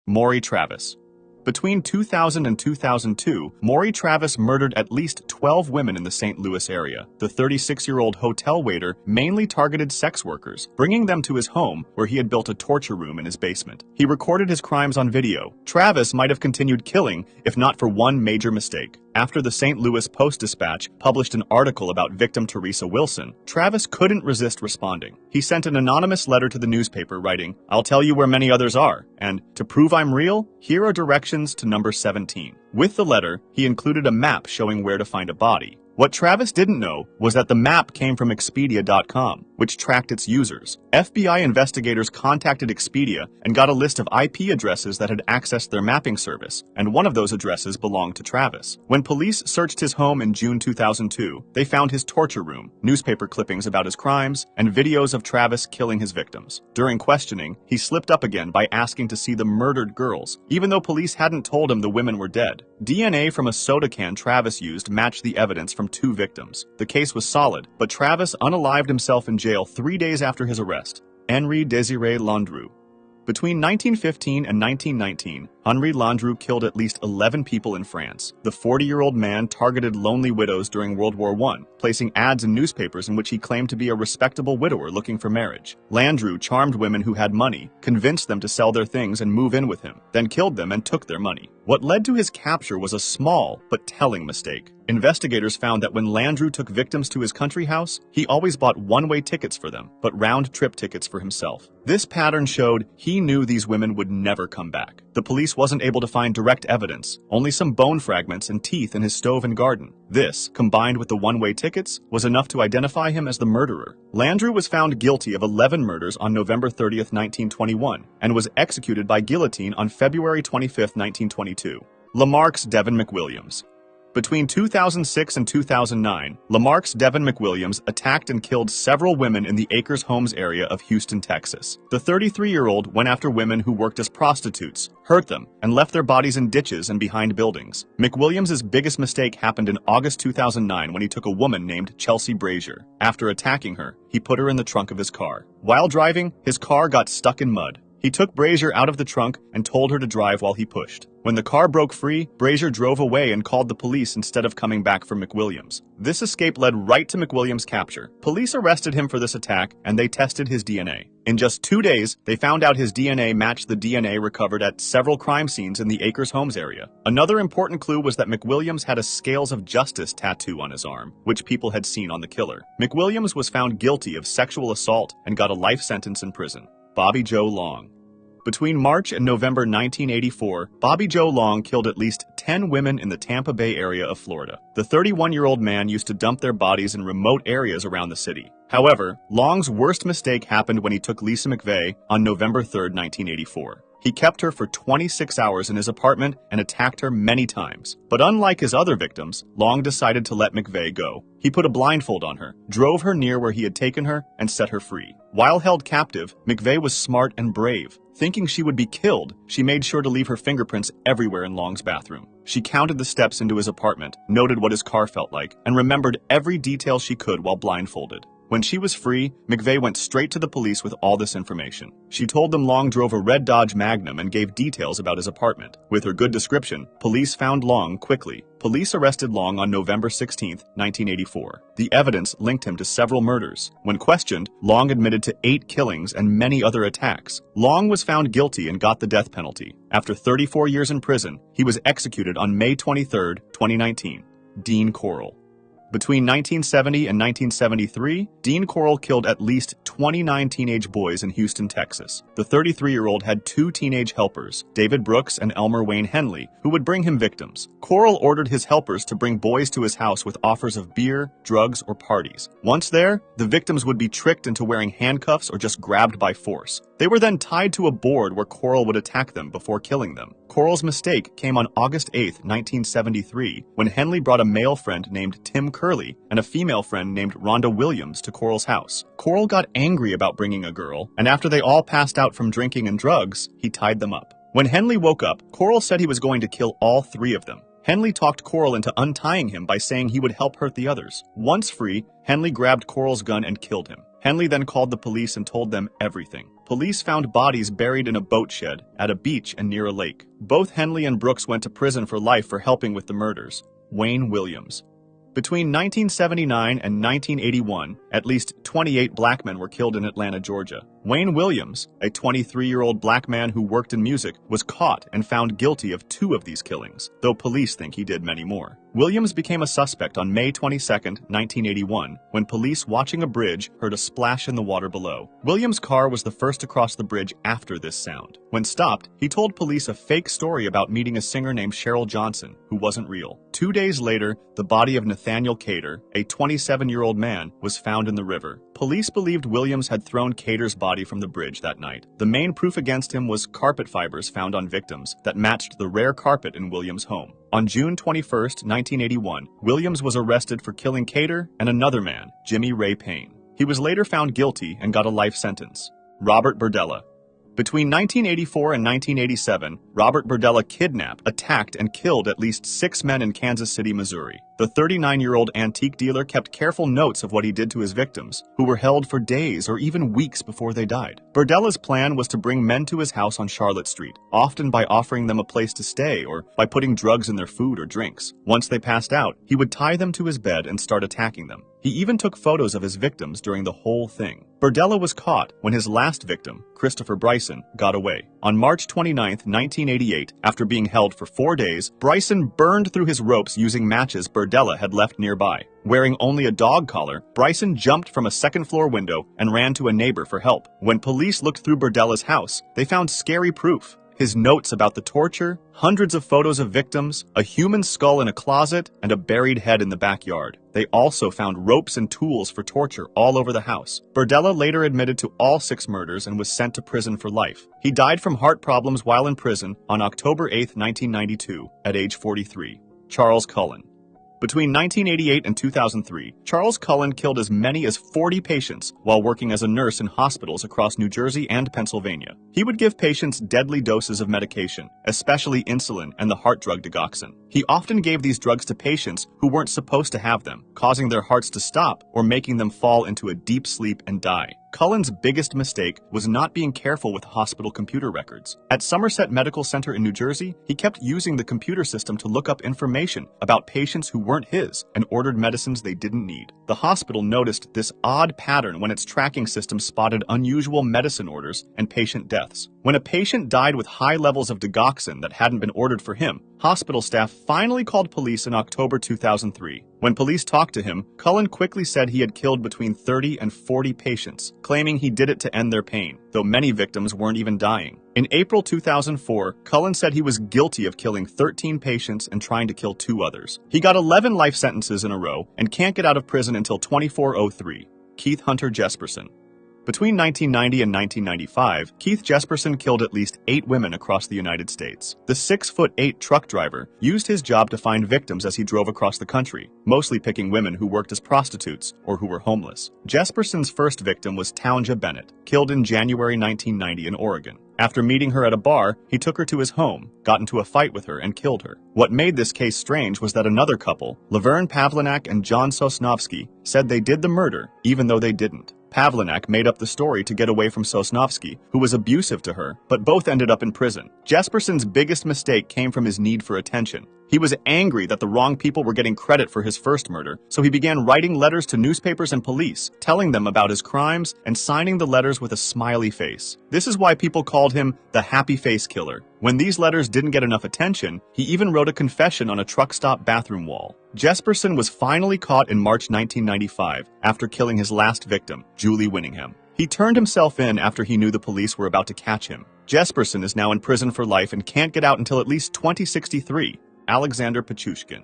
Maury Travis. Between 2000 and 2002, Maury Travis murdered at least 12 women in the St. Louis area. The 36-year-old hotel waiter mainly targeted sex workers, bringing them to his home where he had built a torture room in his basement. He recorded his crimes on video. Travis might have continued killing if not for one major mistake. After the St. Louis Post-Dispatch published an article about victim Teresa Wilson, Travis couldn't resist responding. He sent an anonymous letter to the newspaper writing, "I'll tell you where many others are, and to prove I'm real, here are directions to number 17. With the letter, he included a map showing where to find a body. What Travis didn't know was that the map came from Expedia.com, which tracked its users. FBI investigators contacted Expedia and got a list of IP addresses that had accessed their mapping service, and one of those addresses belonged to Travis. When police searched his home in June 2002, they found his torture room, newspaper clippings about his crimes, and videos of Travis killing his victims. During questioning, he slipped up again by asking to see the murdered girls, even though police hadn't told him the women were dead. DNA from a soda can Travis used matched the evidence from 2 victims. The case was solid, but Travis unalived himself in jail 3 days after his arrest. Henri Désiré Landru. Between 1915 and 1919, Henri Landru killed at least 11 people in France. The 40-year-old man targeted lonely widows during World War I, placing ads in newspapers in which he claimed to be a respectable widower looking for marriage. Landru charmed women who had money, convinced them to sell their things and move in with him, then killed them and took their money. What led to his capture was a small but telling mistake. Investigators found that when Landru took victims to his country house, he always bought one-way tickets for them, but round-trip tickets for himself. This pattern showed he knew these women would never come back. The police wasn't able to find direct evidence, only some bone fragments and teeth in his stove and garden. This, combined with the one-way tickets, was enough to identify him as the murderer. Landru was found guilty of 11 murders on November 30th, 1921, and was executed by guillotine on February 25th, 1922. Lamarck's Devin McWilliams. Between 2006 and 2009, Lamarck's Devin McWilliams attacked and killed several women in the Acres Homes area of Houston, Texas. The 33-year-old went after women who worked as prostitutes, hurt them, and left their bodies in ditches and behind buildings. McWilliams' biggest mistake happened in August 2009 when he took a woman named Chelsea Brazier. After attacking her, he put her in the trunk of his car. While driving, his car got stuck in mud. He took Brazier out of the trunk and told her to drive while he pushed. When the car broke free, Brazier drove away and called the police instead of coming back for McWilliams. This escape led right to McWilliams' capture. Police arrested him for this attack, and they tested his DNA. In just 2 days, they found out his DNA matched the DNA recovered at several crime scenes in the Acres Homes area. Another important clue was that McWilliams had a Scales of Justice tattoo on his arm, which people had seen on the killer. McWilliams was found guilty of sexual assault and got a life sentence in prison. Bobby Joe Long. Between March and November 1984, Bobby Joe Long killed at least 10 women in the Tampa Bay area of Florida. The 31-year-old man used to dump their bodies in remote areas around the city. However, Long's worst mistake happened when he took Lisa McVeigh on November 3, 1984. He kept her for 26 hours in his apartment and attacked her many times. But unlike his other victims, Long decided to let McVeigh go. He put a blindfold on her, drove her near where he had taken her, and set her free. While held captive, McVeigh was smart and brave. Thinking she would be killed, she made sure to leave her fingerprints everywhere in Long's bathroom. She counted the steps into his apartment, noted what his car felt like, and remembered every detail she could while blindfolded. When she was free, McVeigh went straight to the police with all this information. She told them Long drove a red Dodge Magnum and gave details about his apartment. With her good description, police found Long quickly. Police arrested Long on November 16, 1984. The evidence linked him to several murders. When questioned, Long admitted to 8 killings and many other attacks. Long was found guilty and got the death penalty. After 34 years in prison, he was executed on May 23, 2019. Dean Corll. Between 1970 and 1973, Dean Corll killed at least 29 teenage boys in Houston, Texas. The 33-year-old had 2 teenage helpers, David Brooks and Elmer Wayne Henley, who would bring him victims. Corll ordered his helpers to bring boys to his house with offers of beer, drugs, or parties. Once there, the victims would be tricked into wearing handcuffs or just grabbed by force. They were then tied to a board where Corll would attack them before killing them. Corll's mistake came on August 8, 1973, when Henley brought a male friend named Tim Curley and a female friend named Rhonda Williams to Corll's house. Corll got angry about bringing a girl, and after they all passed out from drinking and drugs, he tied them up. When Henley woke up, Corll said he was going to kill all 3 of them. Henley talked Corll into untying him by saying he would help hurt the others. Once free, Henley grabbed Corll's gun and killed him. Henley then called the police and told them everything. Police found bodies buried in a boat shed, at a beach and near a lake. Both Henley and Brooks went to prison for life for helping with the murders. Wayne Williams. Between 1979 and 1981, at least 28 black men were killed in Atlanta, Georgia. Wayne Williams, a 23-year-old black man who worked in music, was caught and found guilty of 2 of these killings, though police think he did many more. Williams became a suspect on May 22, 1981, when police watching a bridge heard a splash in the water below. Williams' car was the first to cross the bridge after this sound. When stopped, he told police a fake story about meeting a singer named Cheryl Johnson, who wasn't real. 2 days later, the body of Nathaniel Cater, a 27-year-old man, was found in the river. Police believed Williams had thrown Cater's body from the bridge that night. The main proof against him was carpet fibers found on victims that matched the rare carpet in Williams' home. On June 21, 1981, Williams was arrested for killing Cater and another man, Jimmy Ray Payne. He was later found guilty and got a life sentence. Robert Berdella. Between 1984 and 1987, Robert Berdella kidnapped, attacked, and killed at least 6 men in Kansas City, Missouri. The 39-year-old antique dealer kept careful notes of what he did to his victims, who were held for days or even weeks before they died. Berdella's plan was to bring men to his house on Charlotte Street, often by offering them a place to stay or by putting drugs in their food or drinks. Once they passed out, he would tie them to his bed and start attacking them. He even took photos of his victims during the whole thing. Berdella was caught when his last victim, Christopher Bryson, got away. On March 29, 1988, after being held for 4 days, Bryson burned through his ropes using matches Berdella had left nearby. Wearing only a dog collar, Bryson jumped from a second-floor window and ran to a neighbor for help. When police looked through Berdella's house, they found scary proof. His notes about the torture, hundreds of photos of victims, a human skull in a closet, and a buried head in the backyard. They also found ropes and tools for torture all over the house. Berdella later admitted to all 6 murders and was sent to prison for life. He died from heart problems while in prison on October 8, 1992, at age 43. Charles Cullen. Between 1988 and 2003, Charles Cullen killed as many as 40 patients while working as a nurse in hospitals across New Jersey and Pennsylvania. He would give patients deadly doses of medication, especially insulin and the heart drug digoxin. He often gave these drugs to patients who weren't supposed to have them, causing their hearts to stop or making them fall into a deep sleep and die. Cullen's biggest mistake was not being careful with hospital computer records. At Somerset Medical Center in New Jersey, he kept using the computer system to look up information about patients who weren't his and ordered medicines they didn't need. The hospital noticed this odd pattern when its tracking system spotted unusual medicine orders and patient deaths. When a patient died with high levels of digoxin that hadn't been ordered for him, hospital staff finally called police in October 2003. When police talked to him, Cullen quickly said he had killed between 30 and 40 patients, claiming he did it to end their pain, though many victims weren't even dying. In April 2004, Cullen said he was guilty of killing 13 patients and trying to kill 2 others. He got 11 life sentences in a row and can't get out of prison until 2403. Keith Hunter Jesperson. Between 1990 and 1995, Keith Jesperson killed at least 8 women across the United States. The 6'8" truck driver used his job to find victims as he drove across the country, mostly picking women who worked as prostitutes or who were homeless. Jesperson's first victim was Townja Bennett, killed in January 1990 in Oregon. After meeting her at a bar, he took her to his home, got into a fight with her, and killed her. What made this case strange was that another couple, Laverne Pavlinak and John Sosnovsky, said they did the murder, even though they didn't. Pavlinak made up the story to get away from Sosnovsky, who was abusive to her, but both ended up in prison. Jesperson's biggest mistake came from his need for attention. He was angry that the wrong people were getting credit for his first murder, so he began writing letters to newspapers and police, telling them about his crimes and signing the letters with a smiley face. This is why people called him the Happy Face Killer. When these letters didn't get enough attention, he even wrote a confession on a truck stop bathroom wall. Jesperson was finally caught in March 1995 after killing his last victim, Julie Winningham. He turned himself in after he knew the police were about to catch him. Jesperson is now in prison for life and can't get out until at least 2063. Alexander Pichushkin.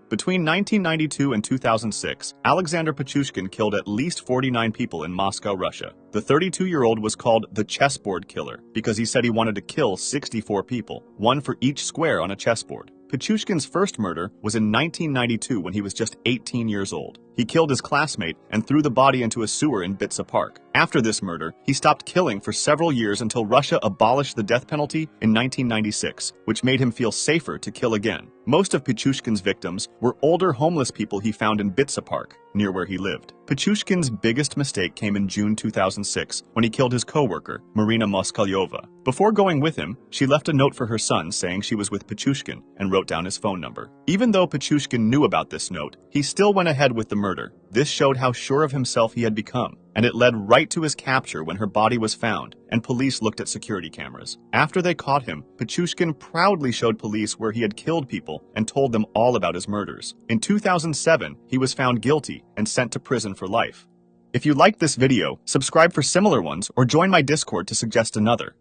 Between 1992 and 2006, Alexander Pichushkin killed at least 49 people in Moscow, Russia. The 32-year-old was called the chessboard killer because he said he wanted to kill 64 people, one for each square on a chessboard. Pichushkin's first murder was in 1992 when he was just 18 years old. He killed his classmate and threw the body into a sewer in Bitsa Park. After this murder, he stopped killing for several years until Russia abolished the death penalty in 1996, which made him feel safer to kill again. Most of Pichushkin's victims were older homeless people he found in Bitsa Park, near where he lived. Pichushkin's biggest mistake came in June 2006 when he killed his co-worker, Marina Moskalyova. Before going with him, she left a note for her son saying she was with Pichushkin and wrote down his phone number. Even though Pichushkin knew about this note, he still went ahead with the murder. This showed how sure of himself he had become, and it led right to his capture when her body was found, and police looked at security cameras. After they caught him, Pichushkin proudly showed police where he had killed people and told them all about his murders. In 2007, he was found guilty and sent to prison for life. If you liked this video, subscribe for similar ones or join my Discord to suggest another.